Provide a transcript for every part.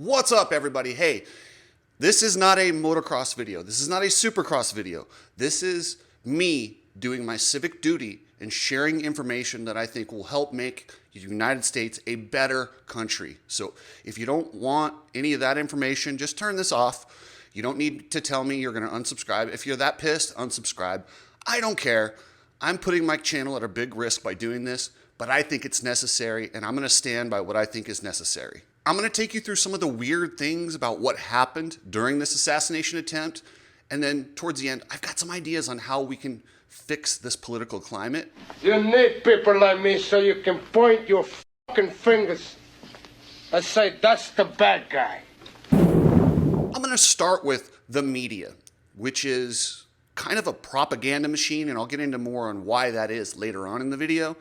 What's up, everybody? Hey, this is not a motocross video. This is not a supercross video. This is me doing my civic duty and sharing information that I think will help make the United States a better country. So if you don't want any of that information, just turn this off. You don't need to tell me you're going to unsubscribe. If you're that pissed, unsubscribe. I don't care. I'm putting my channel at a big risk by doing this, but I think it's necessary, and I'm going to stand by what I think is necessary. I'm going to take you through some of the weird things about what happened during this assassination attempt, and then towards the end, I've got some ideas on how we can fix this political climate. You need people like me so you can point your fucking fingers and say, that's the bad guy. I'm going to start with the media, which is kind of a propaganda machine, and I'll get into more on why that is later on in the video.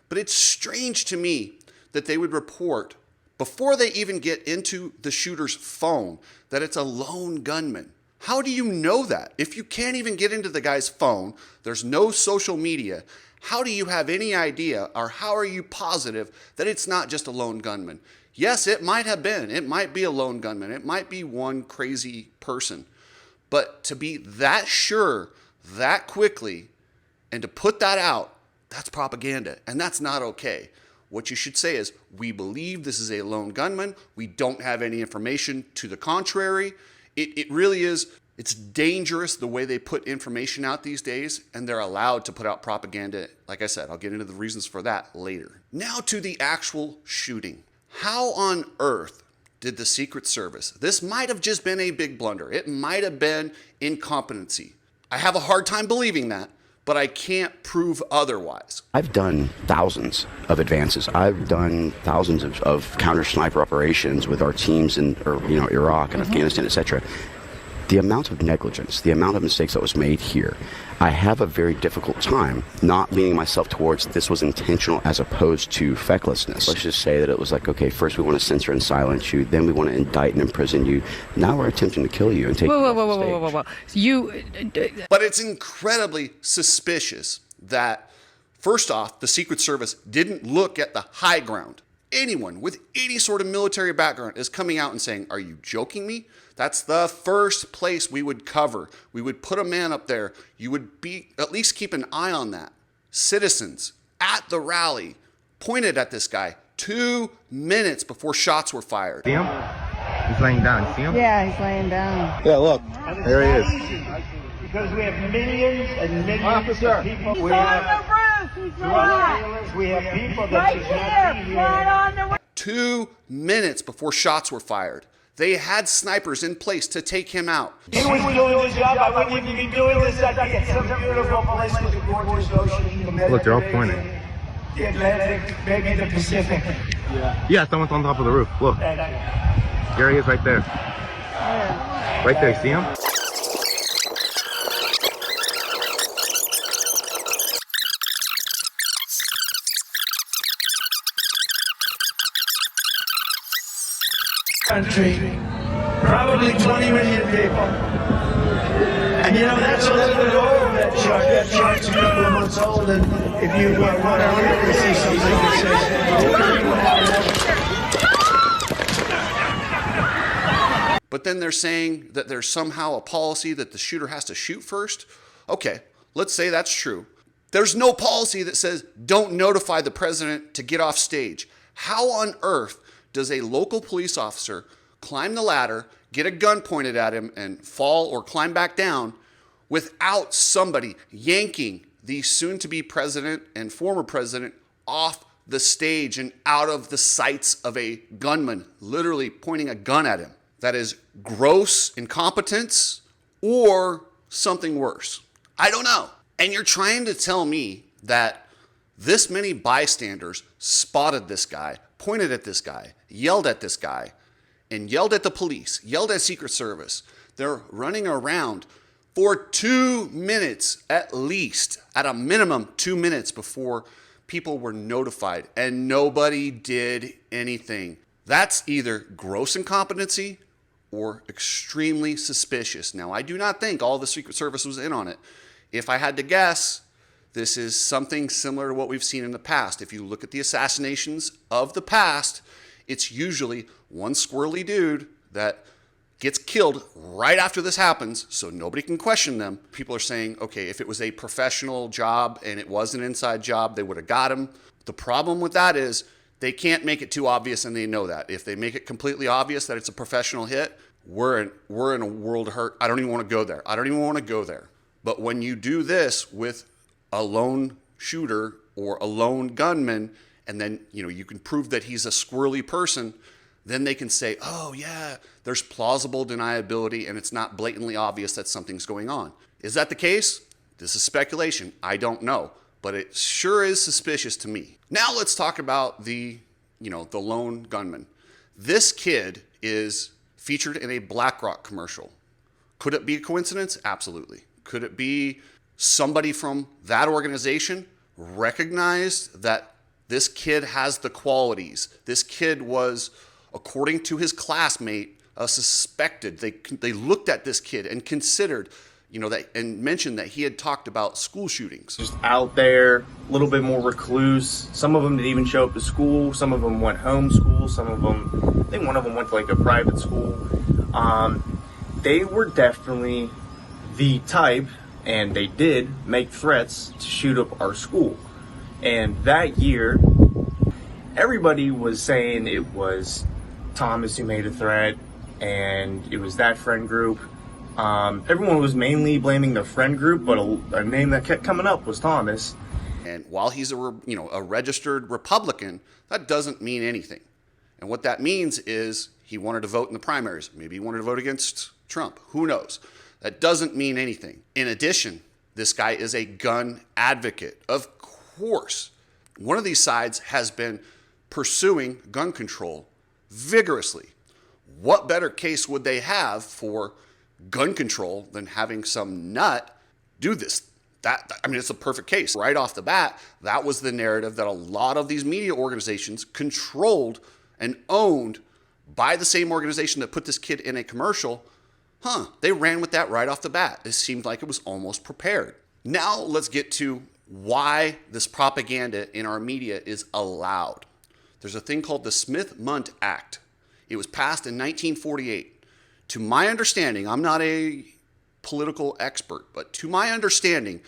But it's strange to me that they would report, before they even get into the shooter's phone, that it's a lone gunman. How do you know that? If you can't even get into the guy's phone, there's no social media, how do you have any idea, or how are you positive that it's not just a lone gunman? Yes, it might have been. It might be a lone gunman. It might be one crazy person. But to be that sure, that quickly, and to put that out, that's propaganda, and that's not okay. What you should say is, we believe this is a lone gunman. We don't have any information to the contrary. It really is, it's dangerous the way they put information out these days, and they're allowed to put out propaganda. Like I said, I'll get into the reasons for that later. Now to the actual shooting. How on earth did the Secret Service, this might have just been a big blunder. It might have been incompetency. I have a hard time believing that, but I can't prove otherwise. I've done thousands of advances. I've done thousands of counter-sniper operations with our teams in Iraq and Afghanistan, etc. The amount of negligence, the amount of mistakes that was made here, I have a very difficult time not leaning myself towards this was intentional as opposed to fecklessness. Let's just say that it was like, okay, first we want to censor and silence you, then we want to indict and imprison you. Now we're attempting to kill you and take you off the stage. But it's incredibly suspicious that, first off, the Secret Service didn't look at the high ground. Anyone with any sort of military background is coming out and saying, are you joking me? That's the first place we would cover. We would put a man up there. You would at least keep an eye on that. Citizens at the rally pointed at this guy 2 minutes before shots were fired. See him? He's laying down. See him? Yeah, he's laying down. Yeah, look. There he is. Because we have millions and millions of people. He's on the roof. He's alive. We have people that Right should not be here, here. right on the roof. 2 minutes before shots were fired. They had snipers in place to take him out. If we were doing this job, I wouldn't even be doing this. I'd be at some beautiful place with a gorgeous ocean. Look, they're all pointing. The Atlantic, maybe the Pacific. Yeah, someone's on top of the roof. Look. There he is right there. Right there, see him? Country, probably 20 million people. And you know, that's a little bit over that chart. That chart's a couple of months old, and if you want to really see something that says... But then they're saying that there's somehow a policy that the shooter has to shoot first. Okay, let's say that's true. There's no policy that says don't notify the president to get off stage. How on earth does a local police officer climb the ladder, get a gun pointed at him, and fall or climb back down without somebody yanking the soon-to-be president and former president off the stage and out of the sights of a gunman, literally pointing a gun at him? That is gross incompetence or something worse. I don't know. And you're trying to tell me that this many bystanders spotted this guy, pointed at this guy, yelled at this guy, and yelled at the police, yelled at Secret Service. They're running around for 2 minutes at least, at a minimum 2 minutes before people were notified, and nobody did anything. That's either gross incompetency or extremely suspicious. Now, I do not think all the Secret Service was in on it. If I had to guess, this is something similar to what we've seen in the past. If you look at the assassinations of the past, it's usually one squirrely dude that gets killed right after this happens, so nobody can question them. People are saying, okay, if it was a professional job and it was an inside job, they would have got him. The problem with that is they can't make it too obvious, and they know that. If they make it completely obvious that it's a professional hit, we're in a world of hurt. I don't even want to go there. I don't even want to go there. But when you do this with a lone shooter or a lone gunman, and then you can prove that he's a squirrely person, then they can say, oh yeah, there's plausible deniability and it's not blatantly obvious that something's going on. Is that the case? This is speculation. I don't know, but it sure is suspicious to me. Now let's talk about the lone gunman. This kid is featured in a BlackRock commercial. Could it be a coincidence? Absolutely. Could it be somebody from that organization recognized that this kid has the qualities? This kid was, according to his classmate, suspected. They looked at this kid and considered, that, and mentioned that he had talked about school shootings. Just out there, a little bit more recluse. Some of them didn't even show up to school. Some of them went home school. Some of them, I think one of them went to like a private school. They were definitely the type, and they did make threats to shoot up our school. And that year, everybody was saying it was Thomas who made a threat, and it was that friend group. Everyone was mainly blaming the friend group, but a name that kept coming up was Thomas. And while he's a registered Republican, that doesn't mean anything. And what that means is he wanted to vote in the primaries. Maybe he wanted to vote against Trump. Who knows? That doesn't mean anything. In addition, this guy is a gun advocate. Of course, one of these sides has been pursuing gun control vigorously. What better case would they have for gun control than having some nut do this? It's a perfect case. Right off the bat, that was the narrative that a lot of these media organizations controlled and owned by the same organization that put this kid in a commercial. They ran with that right off the bat. It seemed like it was almost prepared. Now let's get to why this propaganda in our media is allowed. There's a thing called the Smith-Mundt Act. It was passed in 1948. To my understanding, I'm not a political expert, but to my understanding,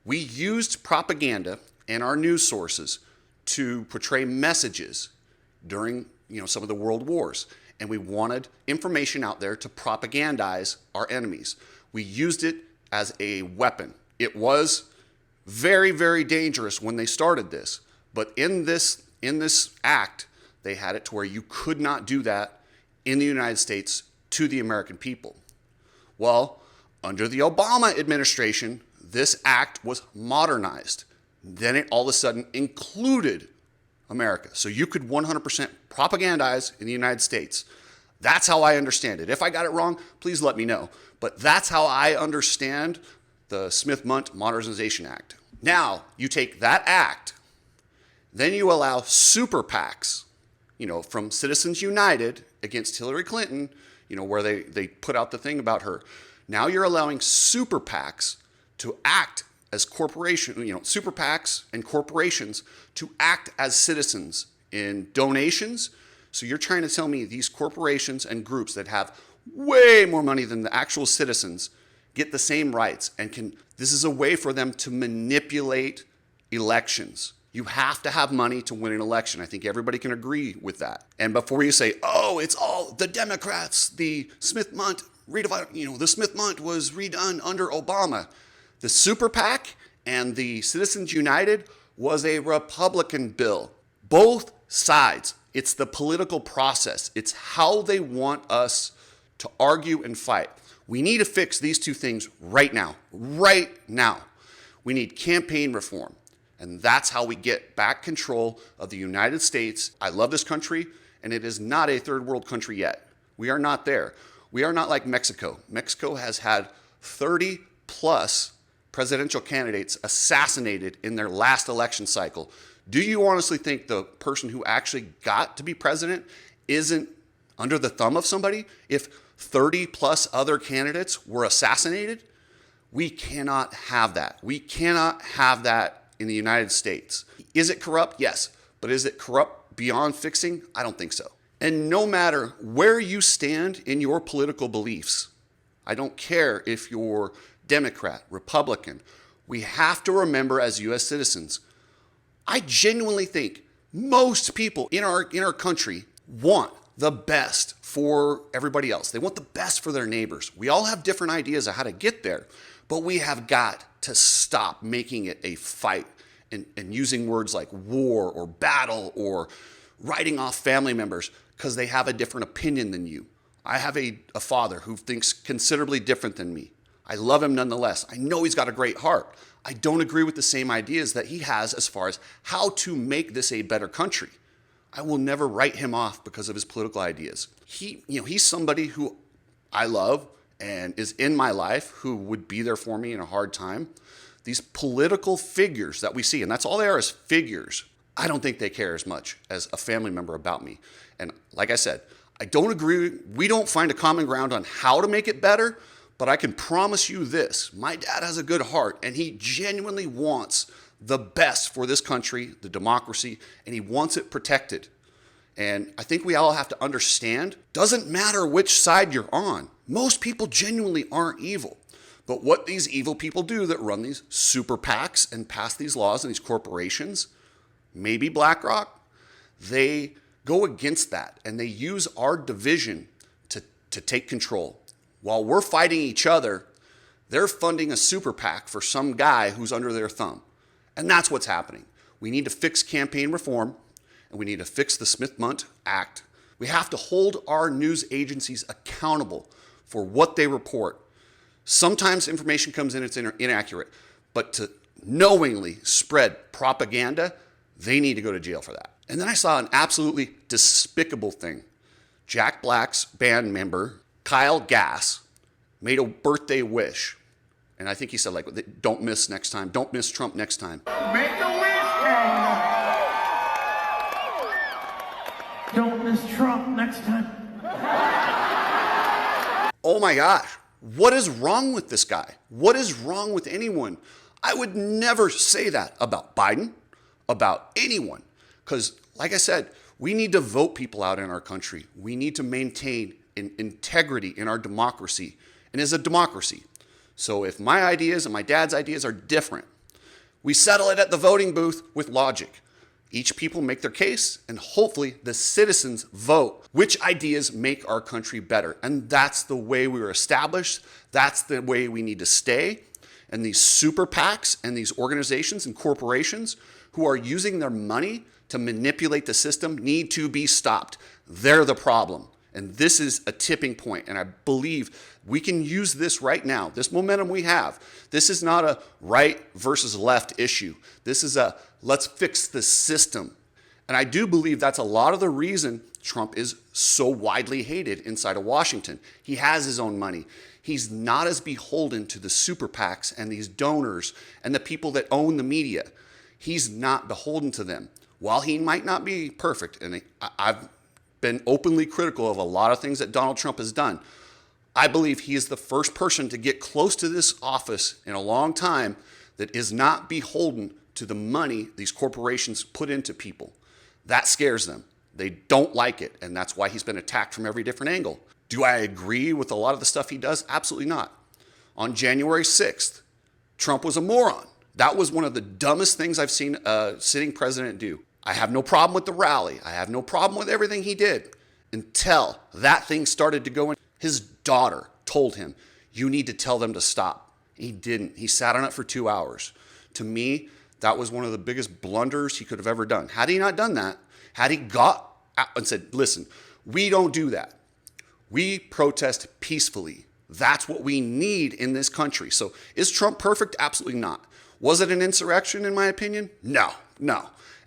we used propaganda and our news sources to portray messages during, some of the world wars. And we wanted information out there to propagandize our enemies. We used it as a weapon. It was very, very dangerous when they started this. But in this act, they had it to where you could not do that in the United States to the American people. Well, under the Obama administration, this act was modernized. Then it all of a sudden included America. So you could 100% propagandize in the United States. That's how I understand it. If I got it wrong, please let me know. But that's how I understand the Smith-Mundt Modernization Act. Now, you take that act, then you allow super PACs, from Citizens United against Hillary Clinton, where they put out the thing about her. Now you're allowing super PACs to act as corporations, super PACs and corporations to act as citizens in donations. So you're trying to tell me these corporations and groups that have way more money than the actual citizens get the same rights and this is a way for them to manipulate elections. You have to have money to win an election. I think everybody can agree with that. And before you say, oh, it's all the Democrats, the Smith-Mundt, the Smith-Mundt was redone under Obama. The super PAC and the Citizens United was a Republican bill. Both sides. It's the political process. It's how they want us to argue and fight. We need to fix these two things right now. Right now. We need campaign reform. And that's how we get back control of the United States. I love this country, and it is not a third world country yet. We are not there. We are not like Mexico. Mexico has had 30 plus presidential candidates assassinated in their last election cycle. Do you honestly think the person who actually got to be president isn't under the thumb of somebody? If 30 plus other candidates were assassinated, we cannot have that. We cannot have that in the United States. Is it corrupt? Yes. But is it corrupt beyond fixing? I don't think so. And no matter where you stand in your political beliefs, I don't care if you're Democrat, Republican, we have to remember as US citizens, I genuinely think most people in our country want the best for everybody else. They want the best for their neighbors. We all have different ideas of how to get there, but we have got to stop making it a fight and using words like war or battle or writing off family members because they have a different opinion than you. I have a father who thinks considerably different than me. I love him nonetheless. I know he's got a great heart. I don't agree with the same ideas that he has as far as how to make this a better country. I will never write him off because of his political ideas. He's somebody who I love and is in my life who would be there for me in a hard time. These political figures that we see, and that's all they are, is figures. I don't think they care as much as a family member about me. And like I said, I don't agree. We don't find a common ground on how to make it better, but I can promise you this. My dad has a good heart, and he genuinely wants the best for this country, the democracy, and he wants it protected. And I think we all have to understand, doesn't matter which side you're on. Most people genuinely aren't evil. But what these evil people do that run these super PACs and pass these laws and these corporations, maybe BlackRock, they go against that and they use our division to take control. While we're fighting each other, they're funding a super PAC for some guy who's under their thumb. And that's what's happening. We need to fix campaign reform, and we need to fix the Smith-Mundt Act. We have to hold our news agencies accountable for what they report. Sometimes information comes in, it's inaccurate, but to knowingly spread propaganda, they need to go to jail for that. And then I saw an absolutely despicable thing. Jack Black's band member, Kyle Gass, made a birthday wish. And I think he said, like, don't miss next time. Don't miss Trump next time. Make a wish, Canada. Don't miss Trump next time. Oh my gosh. What is wrong with this guy? What is wrong with anyone? I would never say that about Biden, about anyone. Because, like I said, we need to vote people out in our country. We need to maintain integrity in our democracy. And as a democracy. So if my ideas and my dad's ideas are different, we settle it at the voting booth with logic. Each people make their case, and hopefully the citizens vote which ideas make our country better. And that's the way we were established. That's the way we need to stay. And these super PACs and these organizations and corporations who are using their money to manipulate the system need to be stopped. They're the problem. And this is a tipping point, and I believe we can use this right now. This momentum we have. This is not a right versus left issue. This is a let's fix the system. And I do believe that's a lot of the reason Trump is so widely hated inside of Washington. He has his own money. He's not as beholden to the super PACs and these donors and the people that own the media. He's not beholden to them. While he might not be perfect, and I've been openly critical of a lot of things that Donald Trump has done, I believe he is the first person to get close to this office in a long time that is not beholden to the money these corporations put into people. That scares them. They don't like it, and that's why he's been attacked from every different angle. Do I agree with a lot of the stuff he does? Absolutely not. On January 6th, Trump was a moron. That was one of the dumbest things I've seen a sitting president do. I have no problem with the rally. I have no problem with everything he did until that thing started to go in. His daughter told him, you need to tell them to stop. He didn't. He sat on it for 2 hours. To me, that was one of the biggest blunders he could have ever done. Had he not done that, had he got out and said, listen, we don't do that. We protest peacefully. That's what we need in this country. So is Trump perfect? Absolutely not. Was it an insurrection in my opinion? No.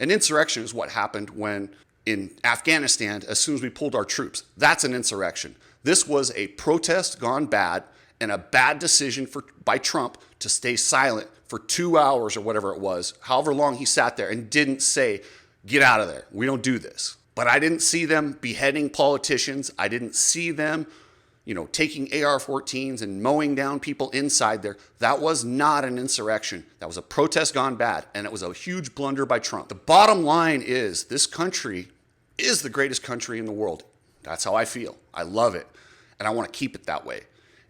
An insurrection is what happened when in Afghanistan, as soon as we pulled our troops. That's an insurrection. This was a protest gone bad and a bad decision by Trump to stay silent for 2 hours or whatever it was, however long he sat there and didn't say, get out of there. We don't do this. But I didn't see them beheading politicians. I didn't see them, taking AR-14s and mowing down people inside there. That was not an insurrection. That was a protest gone bad, and it was a huge blunder by Trump. The bottom line is this country is the greatest country in the world. That's how I feel. I love it. And I want to keep it that way.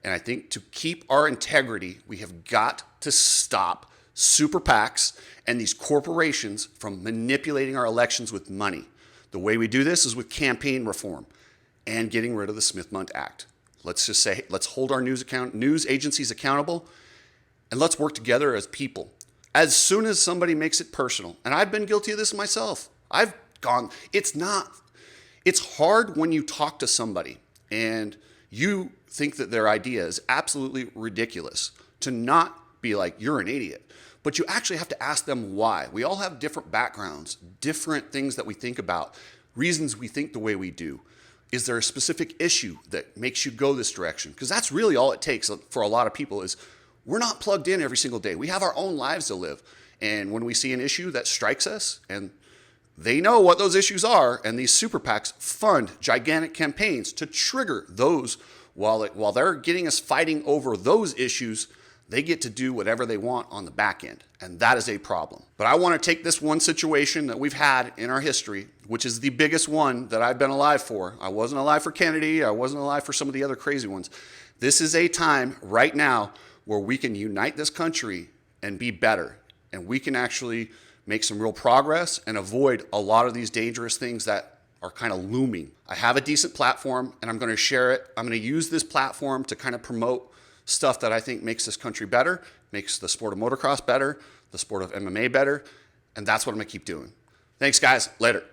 And I think to keep our integrity, we have got to stop super PACs and these corporations from manipulating our elections with money. The way we do this is with campaign reform and getting rid of the Smith-Mundt Act. Let's just say, let's hold our news agencies accountable, and let's work together as people. As soon as somebody makes it personal, and I've been guilty of this myself, it's hard when you talk to somebody and you think that their idea is absolutely ridiculous to not be like, you're an idiot. But you actually have to ask them why. We all have different backgrounds, different things that we think about, reasons we think the way we do. Is there a specific issue that makes you go this direction? Because that's really all it takes for a lot of people is we're not plugged in every single day. We have our own lives to live. And when we see an issue that strikes us, and they know what those issues are, and these super PACs fund gigantic campaigns to trigger those while they're getting us fighting over those issues, they get to do whatever they want on the back end. And that is a problem. But I want to take this one situation that we've had in our history, which is the biggest one that I've been alive for. I wasn't alive for Kennedy. I wasn't alive for some of the other crazy ones. This is a time right now where we can unite this country and be better. And we can actually make some real progress and avoid a lot of these dangerous things that are kind of looming. I have a decent platform and I'm going to share it. I'm going to use this platform to kind of promote stuff that I think makes this country better, makes the sport of motocross better, the sport of MMA better, and that's what I'm going to keep doing. Thanks, guys. Later.